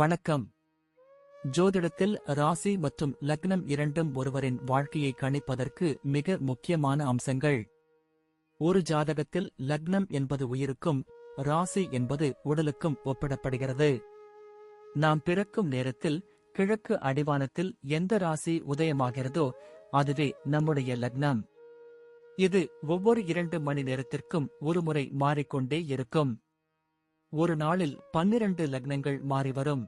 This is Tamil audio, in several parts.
வணக்கம். ஜோதிடத்தில் ராசி மற்றும் லக்னம் இரண்டும் ஒருவரின் வாழ்க்கையை கணிப்பதற்கு மிக முக்கியமான அம்சங்கள். ஒரு ஜாதகத்தில் லக்னம் என்பது உயிருக்கும், ராசி என்பது உடலுக்கும் ஒப்பிடப்படுகிறது. நாம் பிறக்கும் நேரத்தில் கிழக்கு அடிவானத்தில் எந்த ராசி உதயமாகிறதோ அதுவே நம்முடைய லக்னம். இது ஒவ்வொரு 2 மணி நேரத்திற்கும் ஒருமுறை மாறிக்கொண்டே இருக்கும். ஒரு நாளில் 12 லக்னங்கள் மாறிவரும்.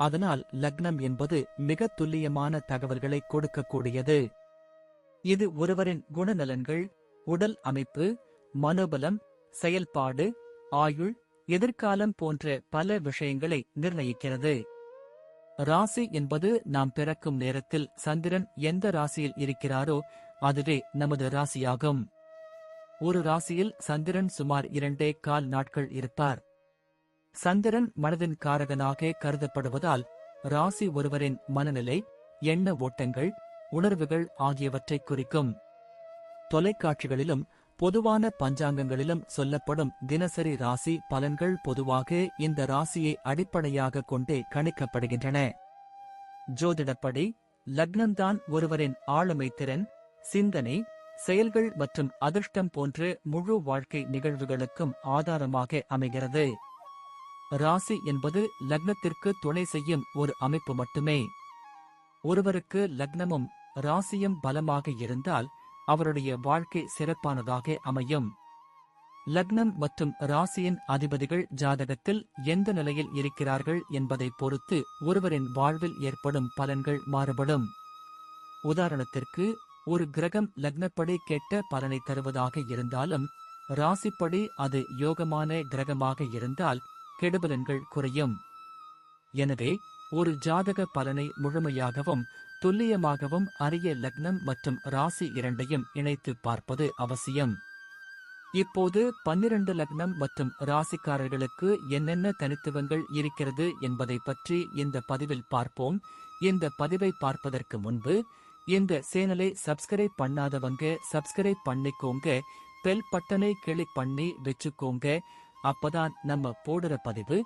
அதனால் லக்னம் என்பது மிக துல்லியமான தகவல்களை கொடுக்கக்கூடியது. இது ஒருவரின் குணநலன்கள், உடல் அமைப்பு, மனோபலம், செயல்பாடு, ஆயுள், எதிர்காலம் போன்ற பல விஷயங்களை நிர்ணயிக்கிறது. ராசி என்பது நாம் பிறக்கும் நேரத்தில் சந்திரன் எந்த ராசியில் இருக்கிறாரோ அதுவே நமது ராசியாகும். ஒரு ராசியில் சந்திரன் சுமார் 2.25 நாட்கள் இருப்பார். சந்திரன் மனதின் காரகனாக கருதப்படுவதால் ராசி ஒருவரின் மனநிலை, எண்ண ஓட்டங்கள், உணர்வுகள் ஆகியவற்றை குறிக்கும். தொலைக்காட்சிகளிலும் பொதுவான பஞ்சாங்கங்களிலும் சொல்லப்படும் தினசரி ராசி பலன்கள் பொதுவாக இந்த ராசியை அடிப்படையாக கொண்டே கணிக்கப்படுகின்றன. ஜோதிடப்படி லக்னம்தான் ஒருவரின் ஆளுமை திறன், சிந்தனை, செயல்கள் மற்றும் அதிர்ஷ்டம் போன்ற முழு வாழ்க்கை நிகழ்வுகளுக்கும் ஆதாரமாக அமைகிறது. ராசி என்பது லக்னத்திற்கு துணை செய்யும் ஒரு அமைப்பு மட்டுமே. ஒருவருக்கு லக்னமும் ராசியும் பலமாக இருந்தால் அவருடைய வாழ்க்கை சிறப்பானதாக அமையும். லக்னம் மற்றும் ராசியின் அதிபதிகள் ஜாதகத்தில் எந்த நிலையில் இருக்கிறார்கள் என்பதை பொறுத்து ஒருவரின் வாழ்வில் ஏற்படும் பலன்கள் மாறுபடும். உதாரணத்திற்கு, ஒரு கிரகம் லக்னப்படி கெட்ட பலனை தருவதாக இருந்தாலும் ராசிப்படி அது யோகமான கிரகமாக இருந்தால் கெடுபலன்கள் குறையும். எனவே ஒரு ஜாதக பலனை முழுமையாகவும் துல்லியமாகவும் அறிய லக்னம் மற்றும் ராசி இரண்டையும் இணைத்து பார்ப்பது அவசியம். இப்போது 12 லக்னம் மற்றும் ராசிக்காரர்களுக்கு என்னென்ன தனித்துவங்கள் இருக்கிறது என்பதை பற்றி இந்த பதிவில் பார்ப்போம். இந்த பதிவை பார்ப்பதற்கு முன்பு இந்த சேனலை சப்ஸ்கிரைப் பண்ணாதவங்க சப்ஸ்கிரைப் பண்ணிக்கோங்க, பெல் பட்டனை கிளிக் பண்ணி வச்சுக்கோங்க. அப்பதான் நம்ம போடுற பதிவு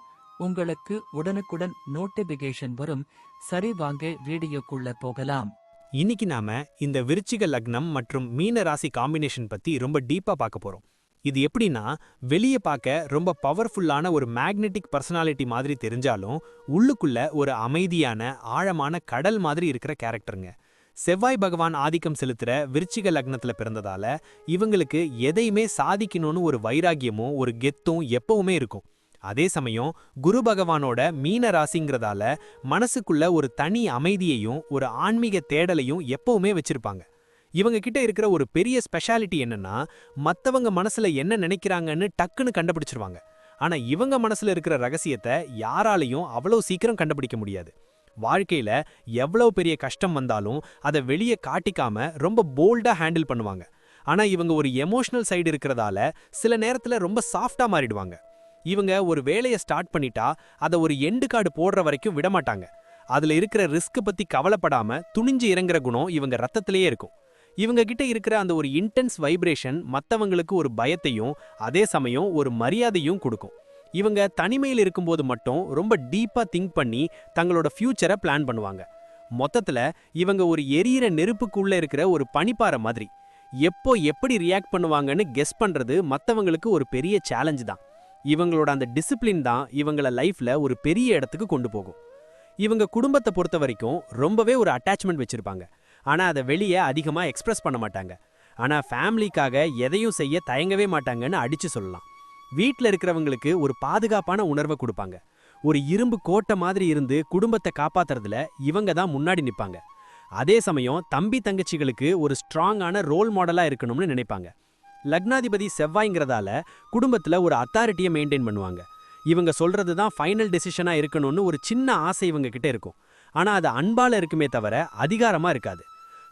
உங்களுக்கு உடனுக்குடன் நோட்டிபிகேஷன் வரும். சரி, வாங்க வீடியோக்குள்ள போகலாம். இன்னைக்கு நாம இந்த விருச்சிக லக்னம் மற்றும் மீன ராசி காம்பினேஷன் பத்தி ரொம்ப டீப்பா பார்க்க போறோம். இது எப்படின்னா, வெளியே பார்க்க ரொம்ப பவர்ஃபுல்லான ஒரு மேக்னெட்டிக் பர்சனாலிட்டி மாதிரி தெரிஞ்சாலும் உள்ளுக்குள்ள ஒரு அமைதியான ஆழமான கடல் மாதிரி இருக்கிற கேரக்டருங்க. செவ்வாய் பகவான் ஆதிக்கம் செலுத்துற விருச்சிக லக்னத்துல பிறந்ததால இவங்களுக்கு எதையுமே சாதிக்கணும்னு ஒரு வைராகியமும் ஒரு கெத்தும் எப்பவுமே இருக்கும். அதே சமயம் குரு பகவானோட மீன ராசிங்கிறதால மனசுக்குள்ள ஒரு தனி அமைதியையும் ஒரு ஆன்மீக தேடலையும் எப்பவுமே வச்சிருப்பாங்க. இவங்க கிட்ட இருக்கிற ஒரு பெரிய ஸ்பெஷாலிட்டி என்னன்னா, மத்தவங்க மனசுல என்ன நினைக்கிறாங்கன்னு டக்குன்னு கண்டுபிடிச்சிருவாங்க. ஆனா இவங்க மனசுல இருக்கிற ரகசியத்தை யாராலையும் அவ்வளவு சீக்கிரம் கண்டுபிடிக்க முடியாது. வாழ்க்கையில எவ்வளவு பெரிய கஷ்டம் வந்தாலும் அதை வெளியே காட்டிக்காம ரொம்ப போல்டா ஹேண்டில் பண்ணுவாங்க. ஆனா இவங்க ஒரு எமோஷனல் சைடு இருக்கிறதால சில நேரத்துல ரொம்ப சாஃப்டா மாறிடுவாங்க. இவங்க ஒரு வேலையை ஸ்டார்ட் பண்ணிட்டா அதை ஒரு எண்டு கார்டு போடுற வரைக்கும் விடமாட்டாங்க. அதுல இருக்கிற ரிஸ்க் பத்தி கவலைப்படாம துணிஞ்சு இறங்குற குணம் இவங்க ரத்தத்திலேயே இருக்கும். இவங்க கிட்ட இருக்கிற அந்த ஒரு இன்டென்ஸ் வைப்ரேஷன் மத்தவங்களுக்கு ஒரு பயத்தையும் அதே சமயம் ஒரு மரியாதையும் கொடுக்கும். இவங்க தனிமையில் இருக்கும்போது மட்டும் ரொம்ப டீப்பா திங்க் பண்ணி தங்களோட ஃபியூச்சரை பிளான் பண்ணுவாங்க. மொத்தத்துல இவங்க ஒரு எரியிற நெருப்புக்குள்ள இருக்கிற ஒரு பனிப்பாறை மாதிரி. எப்போ எப்படி ரியாக்ட் பண்ணுவாங்கன்னு கெஸ் பண்றது மத்தவங்களுக்கு ஒரு பெரிய சேலஞ்சு தான். இவங்களோட அந்த டிசிப்ளின் தான் இவங்கள லைஃப்ல ஒரு பெரிய இடத்துக்கு கொண்டு போகும். இவங்க குடும்பத்தை பொறுத்த வரைக்கும் ரொம்பவே ஒரு அட்டாச்மெண்ட் வச்சிருப்பாங்க. ஆனா அதை வெளியே அதிகமா எக்ஸ்பிரஸ் பண்ண மாட்டாங்க. ஆனா ஃபேமிலிக்காக எதையும் செய்ய தயங்கவே மாட்டாங்கன்னு அடிச்சு சொல்லலாம். வீட்டில் இருக்கிறவங்களுக்கு ஒரு பாதுகாப்பான உணர்வை கொடுப்பாங்க. ஒரு இரும்பு கோட்டை மாதிரி இருந்து குடும்பத்தை காப்பாத்துறதுல இவங்க தான் முன்னாடி நிற்பாங்க. அதே சமயம் தம்பி தங்கச்சிகளுக்கு ஒரு ஸ்ட்ராங்கான ரோல் மாடலா இருக்கணும்னு நினைப்பாங்க. லக்னாதிபதி செவ்வாய்ங்கிறதால குடும்பத்துல ஒரு அத்தாரிட்டியை மெயின்டைன் பண்ணுவாங்க. இவங்க சொல்றது தான் ஃபைனல் டெசிஷனா இருக்கணும்னு ஒரு சின்ன ஆசை இவங்க கிட்ட இருக்கும். ஆனா அது அன்பால இருக்குமே தவிர அதிகாரமா இருக்காது.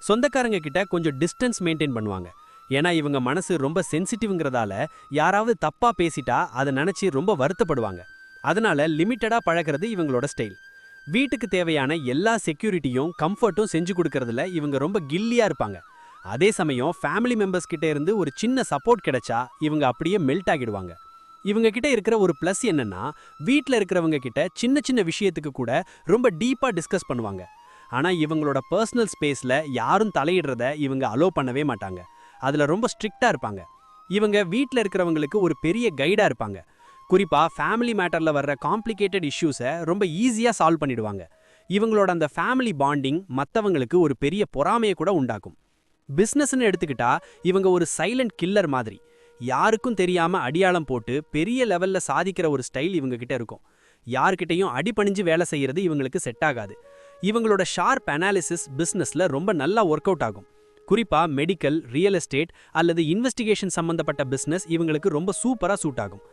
சொந்தக்காரங்க கிட்ட கொஞ்சம் டிஸ்டன்ஸ் மெயின்டைன் பண்ணுவாங்க. ஏன்னா இவங்க மனசு ரொம்ப சென்சிட்டிவ்ங்கிறதால யாராவது தப்பா பேசிட்டா அதை நினைச்சு ரொம்ப வருத்தப்படுவாங்க. அதனால லிமிட்டடா பழகிறது இவங்களோட ஸ்டைல். வீட்டுக்கு தேவையான எல்லா செக்யூரிட்டியும் கம்ஃபர்ட்டும் செஞ்சு கொடுக்கறதுல இவங்க ரொம்ப கில்லியா இருப்பாங்க. அதே சமயம் ஃபேமிலி மெம்பர்ஸ் கிட்ட இருந்து ஒரு சின்ன சப்போர்ட் கிடைச்சா இவங்க அப்படியே மெல்ட் ஆகிடுவாங்க. இவங்க கிட்ட இருக்கிற ஒரு ப்ளஸ் என்னன்னா, வீட்ல இருக்கிறவங்க கிட்ட சின்ன சின்ன விஷயத்துக்கு கூட ரொம்ப டீப்பா டிஸ்கஸ் பண்ணுவாங்க. ஆனா இவங்களோட பர்சனல் ஸ்பேஸ்ல யாரும் தலையிடுறத இவங்க அலோ பண்ணவே மாட்டாங்க. அதுல ரொம்ப ஸ்ட்ரிக்ட்டா இருப்பாங்க. இவங்க வீட்ல இருக்கிறவங்களுக்கு ஒரு பெரிய கைடா இருப்பாங்க. குறிப்பா ஃபேமிலி மேட்டர்ல வர்ற காம்ப்ளிகேட்டட் இஷ்யூஸை ரொம்ப ஈஸியா சால்வ் பண்ணிடுவாங்க. இவங்களோட அந்த ஃபேமிலி பாண்டிங் மத்தவங்களுக்கு ஒரு பெரிய பொறாமையை கூட உண்டாக்கும். பிசினஸ்னு எடுத்துக்கிட்டா இவங்க ஒரு சைலண்ட் கில்லர் மாதிரி. யாருக்கும் தெரியாம அடியாளம் போட்டு பெரிய லெவல்ல சாதிக்கிற ஒரு ஸ்டைல் இவங்க கிட்ட இருக்கும். யார்கிட்டயும் அடிபணிஞ்சு வேலை செய்யறது இவங்களுக்கு செட் ஆகாது. இவங்களோட ஷார்ப் அனாலிசிஸ் பிசினஸ்ல ரொம்ப நல்லா ஒர்க் அவுட் ஆகும். குறிப்பா மெடிக்கல், ரியல் எஸ்டேட் அல்லது இன்வெஸ்டிகேஷன் சம்பந்தப்பட்ட பிசினஸ் இவங்களுக்கு ரொம்ப சூப்பரா சூட் ஆகும்.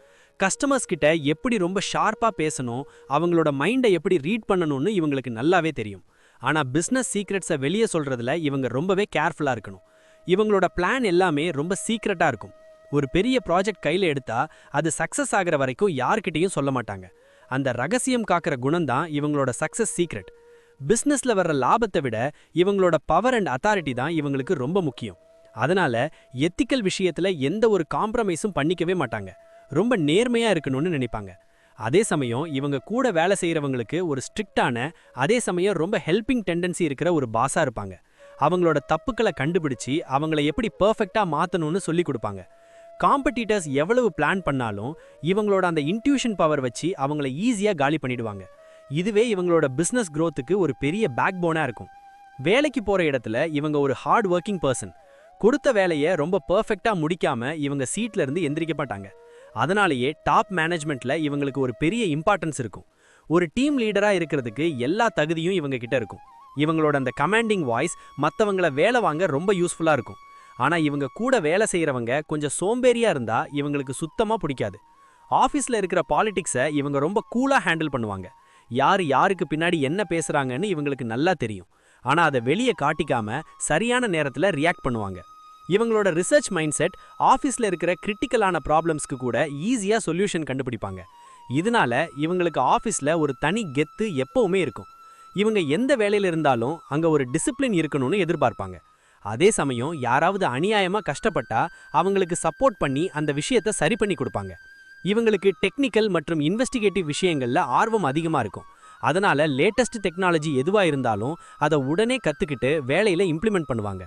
கஸ்டமர்ஸ் கிட்ட எப்படி ரொம்ப ஷார்ப்பா பேசணும், அவங்களோட மைண்டை எப்படி ரீட் பண்ணணும்னு இவங்களுக்கு நல்லாவே தெரியும். ஆனா பிசினஸ் சீக்ரெட்ஸை வெளியே சொல்றதுல இவங்க ரொம்பவே கேர்ஃபுல்லா இருக்கணும். இவங்களோட பிளான் எல்லாமே ரொம்ப சீக்ரெட்டா இருக்கும். ஒரு பெரிய ப்ராஜெக்ட் கையில எடுத்தா அது சக்சஸ் ஆகிற வரைக்கும் யார்கிட்டயும் சொல்ல மாட்டாங்க. அந்த ரகசியம் காக்கிற குணம் தான் இவங்களோட சக்சஸ் சீக்ரெட். பிசினஸ்ல வர்ற லாபத்தை விட இவங்களோட பவர் அண்ட் அத்தாரிட்டி தான் இவங்களுக்கு ரொம்ப முக்கியம். அதனால எத்திக்கல் விஷயத்துல எந்த ஒரு காம்ப்ரமைஸும் பண்ணிக்கவே மாட்டாங்க. ரொம்ப நேர்மையா இருக்கணும்னு நினைப்பாங்க. அதே சமயம் இவங்க கூட வேலை செய்யறவங்களுக்கு ஒரு ஸ்ட்ரிக்டான, அதே சமயம் ரொம்ப ஹெல்பிங் டெண்டன்சி இருக்கிற ஒரு பாஸா இருப்பாங்க. அவங்களோட தப்புக்களை கண்டுபிடிச்சு அவங்கள எப்படி பெர்ஃபெக்ட்டா மாத்தணும்னு சொல்லி கொடுப்பாங்க. காம்படிட்டர்ஸ் எவ்வளவு பிளான் பண்ணாலும் இவங்களோட அந்த இன்ட்யூஷன் பவர் வச்சு அவங்கள ஈஸியா காலி பண்ணிடுவாங்க. இதுவே இவங்களோட பிசினஸ் growthக்கு ஒரு பெரிய பேக் போனா இருக்கும். வேலைக்கு போற இடத்துல இவங்க ஒரு ஹார்ட் ஒர்க்கிங் பர்சன். கொடுத்த வேலையை ரொம்ப பெர்ஃபெக்ட்டா முடிக்காம இவங்க சீட்ல இருந்து எந்திரிக்க மாட்டாங்க. அதனாலேயே டாப் மேனேஜ்மெண்ட்ல இவங்களுக்கு ஒரு பெரிய இம்பார்ட்டன்ஸ் இருக்கும். ஒரு டீம் லீடரா இருக்கிறதுக்கு எல்லா தகுதியும் இவங்க கிட்ட இருக்கும். இவங்களோட அந்த கமாண்டிங் வாய்ஸ் மற்றவங்கள வேலை வாங்க ரொம்ப யூஸ்ஃபுல்லா இருக்கும். ஆனா இவங்க கூட வேலை செய்யறவங்க கொஞ்சம் சோம்பேறியா இருந்தா இவங்களுக்கு சுத்தமா பிடிக்காது. ஆஃபீஸ்ல இருக்கிற பாலிடிக்ஸை இவங்க ரொம்ப கூலா ஹேண்டில் பண்ணுவாங்க. யாருக்கு பின்னாடி என்ன பேசுறாங்கன்னு இவங்களுக்கு நல்லா தெரியும். ஆனா அதை வெளியே காட்டிக்காம சரியான நேரத்துல ரியாக்ட் பண்ணுவாங்க. இவங்களோட ரிசர்ச் மைண்ட் செட் ஆஃபீஸ்ல இருக்கிற கிரிட்டிக்கலான ப்ராப்ளம்ஸ்க்கு கூட ஈஸியா சொல்யூஷன் கண்டுபிடிப்பாங்க. இதனால இவங்களுக்கு ஆஃபீஸ்ல ஒரு தனி கெத்து எப்பவுமே இருக்கும். இவங்க எந்த வேலையில இருந்தாலும் அங்க ஒரு டிசிப்ளின் இருக்கணும்னு எதிர்பார்ப்பாங்க. அதே சமயம் யாராவது அநியாயமா கஷ்டப்பட்டா அவங்களுக்கு சப்போர்ட் பண்ணி அந்த விஷயத்தை சரி பண்ணி கொடுப்பாங்க. இவங்களுக்கு டெக்னிக்கல் மற்றும் இன்வெஸ்டிகேட்டிவ் விஷயங்கள்ல ஆர்வம் அதிகமா இருக்கும். அதனால லேட்டஸ்ட் டெக்னாலஜி எதுவா இருந்தாலும் அதை உடனே கத்துக்கிட்டு வேலையில இம்ப்ளிமெண்ட் பண்ணுவாங்க.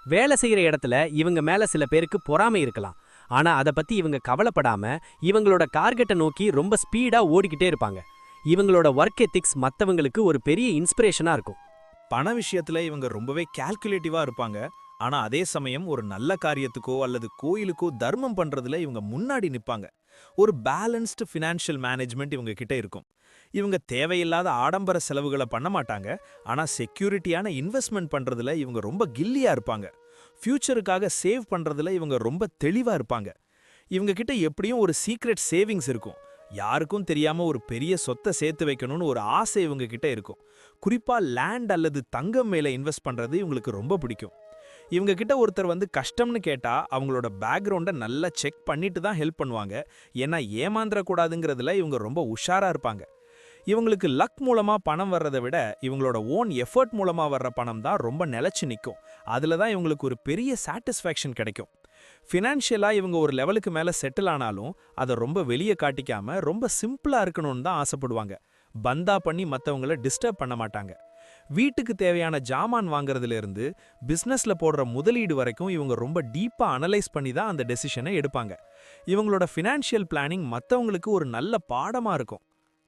வேலை செய்யற இடத்துல இவங்க மேல சில பேருக்கு பொறாமை இருக்கலாம். ஆனா அதை பத்தி இவங்க கவலைப்படாம இவங்களோட டார்கெட்டை நோக்கி ரொம்ப ஸ்பீடா ஓடிக்கிட்டே இருப்பாங்க. இவங்களோட ஒர்க் எத்திக்ஸ் மத்தவங்களுக்கு ஒரு பெரிய இன்ஸ்பிரேஷனா இருக்கும். பண விஷயத்துல இவங்க ரொம்பவே கால்குலேட்டிவா இருப்பாங்க. ஆனா அதே சமயம் ஒரு நல்ல காரியத்துக்கோ அல்லது கோயிலுக்கோ தர்மம் பண்றதுல இவங்க முன்னாடி நிப்பாங்க. ஒரு பேலன்ஸ்டு ஃபினான்ஷியல் மேனேஜ்மெண்ட் இவங்க கிட்ட இருக்கும். இவங்க தேவையில்லாத ஆடம்பர செலவுகளை பண்ண மாட்டாங்க. ஆனா செக்யூரிட்டியான இன்வெஸ்ட்மெண்ட் பண்றதுல இவங்க ரொம்ப கில்லியா இருப்பாங்க. ஃபியூச்சருக்காக சேவ் பண்றதுல இவங்க ரொம்ப தெளிவா இருப்பாங்க. இவங்க கிட்ட எப்படியும் ஒரு சீக்ரெட் சேவிங்ஸ் இருக்கும். யாருக்கும் தெரியாம ஒரு பெரிய சொத்தை சேர்த்து வைக்கணும்னு ஒரு ஆசை இவங்க கிட்ட இருக்கும். குறிப்பா லேண்ட் அல்லது தங்கம் மேல இன்வெஸ்ட் பண்றது இவங்களுக்கு ரொம்ப பிடிக்கும். இவங்க கிட்ட ஒருத்தர் வந்து கஷ்டம்னு கேட்டா அவங்களோட பேக்ரவுண்டை நல்லா செக் பண்ணிட்டு தான் ஹெல்ப் பண்ணுவாங்க. ஏன்னா ஏமாந்துடக்கூடாதுங்கிறதுல இவங்க ரொம்ப உஷாரா இருப்பாங்க. இவங்களுக்கு லக் மூலமா பணம் வர்றதை விட இவங்களோட ஓன் எஃபர்ட் மூலமா வர்ற பணம் தான் ரொம்ப நிலைச்சு நிற்கும். அதுல தான் இவங்களுக்கு ஒரு பெரிய சாட்டிஸ்ஃபேக்ஷன் கிடைக்கும். ஃபினான்ஷியலா இவங்க ஒரு லெவலுக்கு மேல செட்டில் ஆனாலும் அதை ரொம்ப வெளியே காட்டிக்காம ரொம்ப சிம்பிளா இருக்கணும்னு தான் ஆசைப்படுவாங்க. பந்தா பண்ணி மற்றவங்கள டிஸ்டர்ப் பண்ண மாட்டாங்க. வீட்டுக்கு தேவையான ஜாமான் வாங்குறதுல இருந்து பிசினஸ்ல போடுற முதலீடு வரைக்கும் இவங்க ரொம்ப டீப்பா அனலைஸ் பண்ணி தான் அந்த டெசிஷனை எடுப்பாங்க. இவங்களோட ஃபினான்ஷியல் பிளானிங் மற்றவங்களுக்கு ஒரு நல்ல பாடமா இருக்கும்.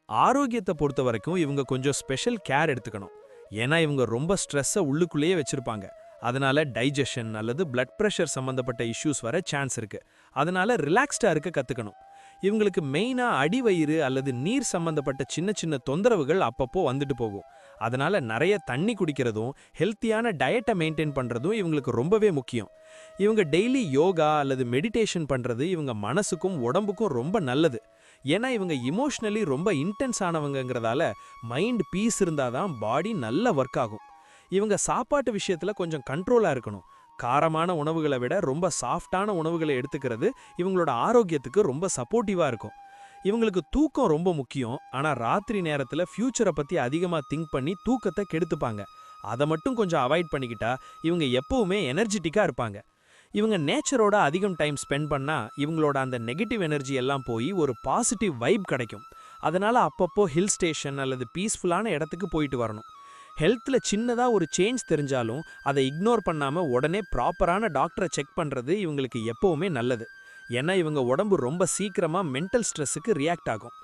ஆரோக்கியத்தை பொறுத்த வரைக்கும் இவங்க கொஞ்சம் ஸ்பெஷல் கேர் எடுத்துக்கணும். ஏன்னா இவங்க ரொம்ப ஸ்ட்ரெஸ்ஸை உள்ளுக்குள்ளேயே வச்சிருப்பாங்க. அதனால டைஜஷன் அல்லது பிளட் பிரஷர் சம்பந்தப்பட்ட இஷ்யூஸ் வர சான்ஸ் இருக்கு. அதனால ரிலாக்ஸ்டா இருக்க கத்துக்கணும். இவங்களுக்கு மெயினா அடிவயிறு அல்லது நீர் சம்பந்தப்பட்ட சின்ன சின்ன தொந்தரவுகள் அப்பப்போ வந்துட்டு போகும். அதனால நிறைய தண்ணி குடிக்கிறதும் ஹெல்த்தியான டயட்டை மெயின்டைன் பண்றதும் இவங்களுக்கு ரொம்பவே முக்கியம். இவங்க டெய்லி யோகா அல்லது மெடிடேஷன் பண்றது இவங்க மனசுக்கும் உடம்புக்கும் ரொம்ப நல்லது. ஏன்னா இவங்க இமோஷனலி ரொம்ப இன்டென்ஸ் ஆனவங்கிறதால மைண்ட் பீஸ் இருந்தாதான் பாடி நல்லா ஒர்க் ஆகும். இவங்க சாப்பாட்டு விஷயத்துல கொஞ்சம் கண்ட்ரோலா இருக்கணும். காரமான உணவுகளை விட ரொம்ப சாஃப்டான உணவுகளை எடுத்துக்கிறது இவங்களோட ஆரோக்கியத்துக்கு ரொம்ப சப்போர்ட்டிவா இருக்கும். இவங்களுக்கு தூக்கம் ரொம்ப முக்கியம். ஆனா ராத்திரி நேரத்துல ஃபியூச்சரை பத்தி அதிகமா திங்க் பண்ணி தூக்கத்தை கெடுத்துப்பாங்க. அதை மட்டும் கொஞ்சம் அவாய்ட் பண்ணிக்கிட்டா இவங்க எப்பவுமே எனர்ஜெட்டிக்கா இருப்பாங்க. இவங்க நேச்சரோட அதிகம் டைம் ஸ்பெண்ட் பண்ணா இவங்களோட அந்த நெகட்டிவ் எனர்ஜி எல்லாம் போய் ஒரு பாசிட்டிவ் வைப் கிடைக்கும். அதனால அப்பப்போ ஹில் ஸ்டேஷன் அல்லது பீஸ்ஃபுல்லான இடத்துக்கு போயிட்டு வரணும். ஹெல்த்தில் சின்னதாக ஒரு சேஞ்ச் தெரிஞ்சாலும் அதை இக்னோர் பண்ணாமல் உடனே ப்ராப்பரான டாக்டரை செக் பண்ணுறது இவங்களுக்கு எப்போவுமே நல்லது. ஏன்னா இவங்க உடம்பு ரொம்ப சீக்கிரமாக மென்டல் ஸ்ட்ரெஸ்ஸுக்கு ரியாக்ட் ஆகும்.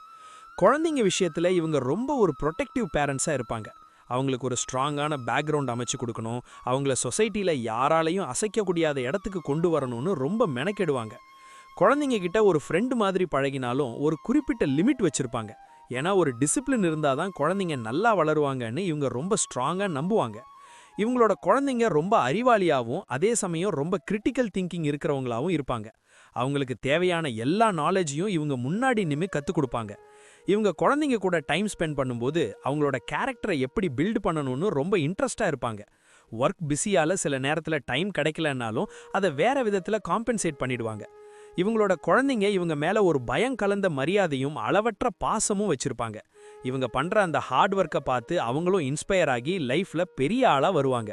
குழந்தைங்க விஷயத்தில் இவங்க ரொம்ப ஒரு ப்ரொடெக்டிவ் பேரண்ட்ஸாக இருப்பாங்க. அவங்களுக்கு ஒரு ஸ்ட்ராங்கான பேக்ரவுண்ட் அமைச்சு கொடுக்கணும், அவங்கள சொசைட்டியில் யாராலையும் அசைக்கக்கூடியாத இடத்துக்கு கொண்டு வரணும்னு ரொம்ப மெனக்கெடுவாங்க. குழந்தைங்க கிட்ட ஒரு ஃப்ரெண்டு மாதிரி பழகினாலும் ஒரு குறிப்பிட்ட லிமிட் வச்சுருப்பாங்க. ஏன்னா ஒரு டிசிப்ளின் இருந்தால் தான் குழந்தைங்க நல்லா வளருவாங்கன்னு இவங்க ரொம்ப ஸ்ட்ராங்காக நம்புவாங்க. இவங்களோட குழந்தைங்க ரொம்ப அறிவாளியாகவும் அதே சமயம் ரொம்ப கிரிட்டிக்கல் திங்கிங் இருக்கிறவங்களாகவும் இருப்பாங்க. அவங்களுக்கு தேவையான எல்லா நாலேஜையும் இவங்க முன்னாடி நின்று கற்றுக் கொடுப்பாங்க. இவங்க குழந்தைங்க கூட டைம் ஸ்பெண்ட் பண்ணும்போது அவங்களோட கேரக்டரை எப்படி பில்டு பண்ணணும்னு ரொம்ப இன்ட்ரெஸ்டாக இருப்பாங்க. ஒர்க் பிஸியால் சில நேரத்தில் டைம் கிடைக்கலன்னாலும் அதை வேற விதத்தில் காம்பன்சேட் பண்ணிடுவாங்க. இவங்களோட குழந்தைங்க இவங்க மேலே ஒரு பயம் கலந்த மரியாதையும் அளவற்ற பாசமும் வச்சுருப்பாங்க. இவங்க பண்ணுற அந்த ஹார்ட் ஒர்க்கை பார்த்து அவங்களும் இன்ஸ்பயர் ஆகி லைஃப்பில் பெரிய ஆளாக வருவாங்க.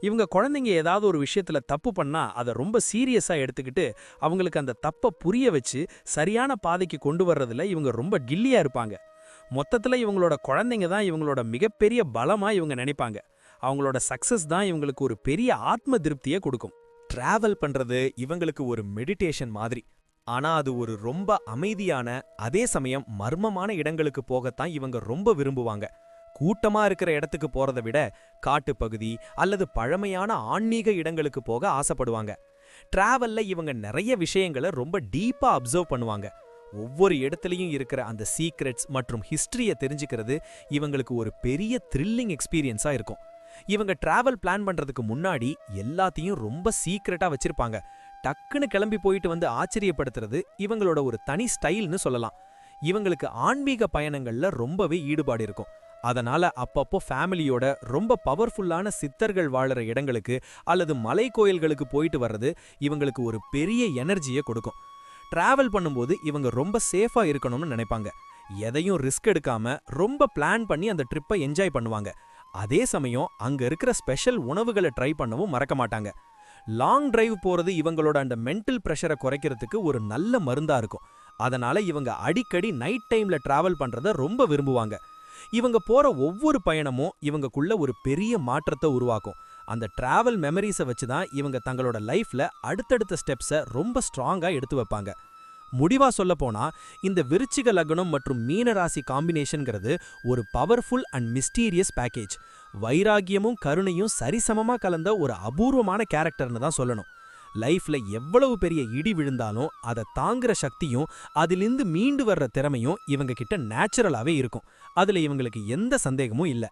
இவங்க குழந்தைங்க ஏதாவது ஒரு விஷயத்தில் தப்பு பண்ணால் அதை ரொம்ப சீரியஸாக எடுத்துக்கிட்டு அவங்களுக்கு அந்த தப்பை புரிய வச்சு சரியான பாதைக்கு கொண்டு வர்றதுல இவங்க ரொம்ப கில்லியாக இருப்பாங்க. மொத்தத்தில் இவங்களோட குழந்தைங்க தான் இவங்களோட மிகப்பெரிய பலமாக இவங்க நினைப்பாங்க. அவங்களோட சக்ஸஸ் தான் இவங்களுக்கு ஒரு பெரிய ஆத்ம திருப்தியை கொடுக்கும். டிராவல் பண்றது இவங்களுக்கு ஒரு மெடிடேஷன் மாதிரி. ஆனா அது ஒரு ரொம்ப அமைதியான அதே சமயம் மர்மமான இடங்களுக்கு போகத்தான் இவங்க ரொம்ப விரும்புவாங்க. கூட்டமா இருக்கிற இடத்துக்கு போறதை விட காட்டுப்பகுதி அல்லது பழமையான ஆன்மீக இடங்களுக்கு போக ஆசைப்படுவாங்க. டிராவல்ல இவங்க நிறைய விஷயங்களை ரொம்ப டீப்பா அப்சர்வ் பண்ணுவாங்க. ஒவ்வொரு இடத்துலையும் இருக்கிற அந்த சீக்ரெட்ஸ் மற்றும் ஹிஸ்டரியை தெரிஞ்சுக்கிறது இவங்களுக்கு ஒரு பெரிய த்ரில்லிங் எக்ஸ்பீரியன்ஸா இருக்கும். இவங்க டிராவல் பிளான் பண்றதுக்கு முன்னாடி எல்லாத்தையும் ரொம்ப சீக்ரெட்டா வச்சிருப்பாங்க. டக்குன்னு கிளம்பி போயிட்டு வந்து ஆச்சரியப்படுத்துறது இவங்களோட ஒரு தனி ஸ்டைல்னு சொல்லலாம். இவங்களுக்கு ஆன்மீக பயணங்கள்ல ரொம்பவே ஈடுபாடு இருக்கும். அதனால அப்பப்போ ஃபேமிலியோட ரொம்ப பவர்ஃபுல்லான சித்தர்கள் வாழற இடங்களுக்கு அல்லது மலை கோயில்களுக்கு போயிட்டு வர்றது இவங்களுக்கு ஒரு பெரிய எனர்ஜியை கொடுக்கும். டிராவல் பண்ணும்போது இவங்க ரொம்ப சேஃபா இருக்கணும்னு நினைப்பாங்க. எதையும் ரிஸ்க் எடுக்காம ரொம்ப பிளான் பண்ணி அந்த ட்ரிப்பை என்ஜாய் பண்ணுவாங்க. அதே சமயம் அங்க இருக்கிற ஸ்பெஷல் உணவுகளை ட்ரை பண்ணவும் மறக்க மாட்டாங்க. லாங் டிரைவ் போறது இவங்களோட அந்த மென்டல் ப்ரெஷரை குறைக்கிறதுக்கு ஒரு நல்ல மருந்தா இருக்கும். அதனால இவங்க அடிக்கடி நைட் டைம்ல டிராவல் பண்றத ரொம்ப விரும்புவாங்க. இவங்க போற ஒவ்வொரு பயணமும் இவங்கக்குள்ள ஒரு பெரிய மாற்றத்தை உருவாக்கும். அந்த டிராவல் மெமரிஸை வச்சு தான் இவங்க தங்களோட லைஃப்ல அடுத்தடுத்த ஸ்டெப்ஸை ரொம்ப ஸ்ட்ராங்கா எடுத்து வைப்பாங்க. முடிவா சொல்ல போனா இந்த விருச்சிக லக்னம் மற்றும் மீனராசி காம்பினேஷன்ங்கிறது ஒரு பவர்ஃபுல் அண்ட் மிஸ்டீரியஸ் பேக்கேஜ். வைராகியமும் கருணையும் சரிசமமா கலந்த ஒரு அபூர்வமான கேரக்டர்னு தான் சொல்லணும். லைஃப்ல எவ்வளவு பெரிய இடி விழுந்தாலும் அதை தாங்குற சக்தியும் அதிலிருந்து மீண்டு வர்ற திறமையும் இவங்க கிட்ட நேச்சுரலாவே இருக்கும். அதுல இவங்களுக்கு எந்த சந்தேகமும் இல்ல.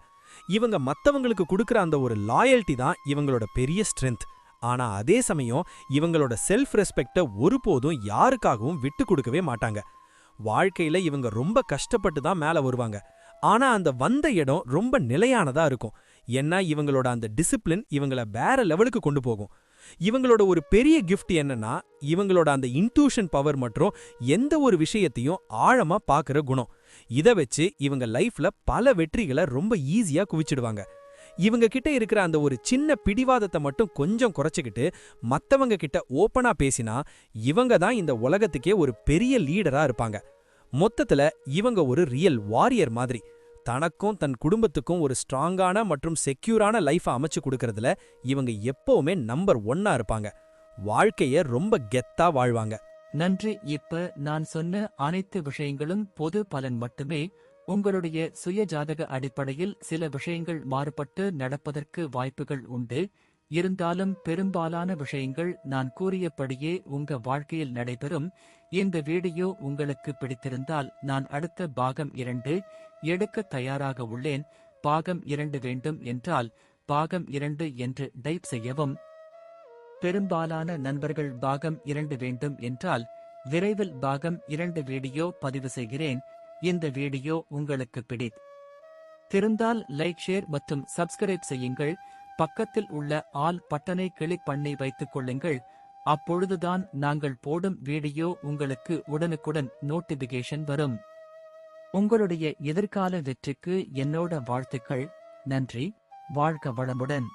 இவங்க மத்தவங்களுக்கு கொடுக்கற அந்த ஒரு லாயல்ட்டி தான் இவங்களோட பெரிய ஸ்ட்ரென்த். ஆனா அதே சமயம் இவங்களோட செல்ஃப் ரெஸ்பெக்ட ஒருபோதும் யாருக்காகவும் விட்டு கொடுக்கவே மாட்டாங்க. வாழ்க்கையில இவங்க ரொம்ப கஷ்டப்பட்டு தான் மேல வருவாங்க. ஆனா அந்த வந்த இடம் ரொம்ப நிலையானதா இருக்கும். ஏன்னா இவங்களோட அந்த டிசிப்ளின் இவங்கள வேற லெவலுக்கு கொண்டு போகும். இவங்களோட ஒரு பெரிய கிஃப்ட் என்னன்னா இவங்களோட அந்த இன்ட்யூஷன் பவர் மற்றும் எந்த ஒரு விஷயத்தையும் ஆழமா பாக்குற குணம். இதை வச்சு இவங்க லைஃப்ல பல வெற்றிகளை ரொம்ப ஈஸியா குவிச்சிடுவாங்க. இவங்க கிட்ட இருக்கிற அந்த ஒரு சின்ன பிடிவாதத்தை மட்டும் கொஞ்சம் குறைச்சிக்கிட்டு மத்தவங்க கிட்ட ஓப்பனா பேசினா இவங்க தான் இந்த உலகத்துக்கே ஒரு பெரிய லீடரா இருப்பாங்க. மொத்தத்துல இவங்க ஒரு ரியல் வாரியர் மாதிரி. தனக்கும் தன் குடும்பத்துக்கும் ஒரு ஸ்ட்ராங்கான மற்றும் செக்யூரான லைஃபை அமைச்சு கொடுக்கறதுல இவங்க எப்பவுமே நம்பர் 1 இருப்பாங்க. வாழ்க்கைய ரொம்ப கெத்தா வாழ்வாங்க. நன்றி. இப்ப நான் சொன்ன அனைத்து விஷயங்களும் பொது பலன் மட்டுமே. உங்களுடைய சுய ஜாதக அடிப்படையில் சில விஷயங்கள் மாறுபட்டு நடப்பதற்கு வாய்ப்புகள் உண்டு. இருந்தாலும் பெரும்பாலான விஷயங்கள் நான் கூறியபடியே உங்க வாழ்க்கையில் நடைபெறும். இந்த வீடியோ உங்களுக்கு பிடித்திருந்தால் நான் அடுத்த பாகம் 2 எடுக்க தயாராக உள்ளேன். பாகம் 2 வேண்டும் என்றால் பாகம் 2 என்று டைப் செய்யவும். பெரும்பாலான நண்பர்கள் பாகம் 2 வேண்டும் என்றால் விரைவில் பாகம் 2 வீடியோ பதிவு செய்கிறேன். இந்த வீடியோ உங்களுக்கு பிடித்திருந்தால் லைக், ஷேர் மற்றும் சப்ஸ்கிரைப் செய்யுங்கள். பக்கத்தில் உள்ள ஆல் பட்டனை கிளிக் பண்ணி வைத்துக் கொள்ளுங்கள். அப்பொழுதுதான் நாங்கள் போடும் வீடியோ உங்களுக்கு உடனுக்குடன் நோட்டிபிகேஷன் வரும். உங்களுடைய எதிர்கால வெற்றிக்கு என்னோட வாழ்த்துக்கள். நன்றி. வாழ்க வளமுடன்.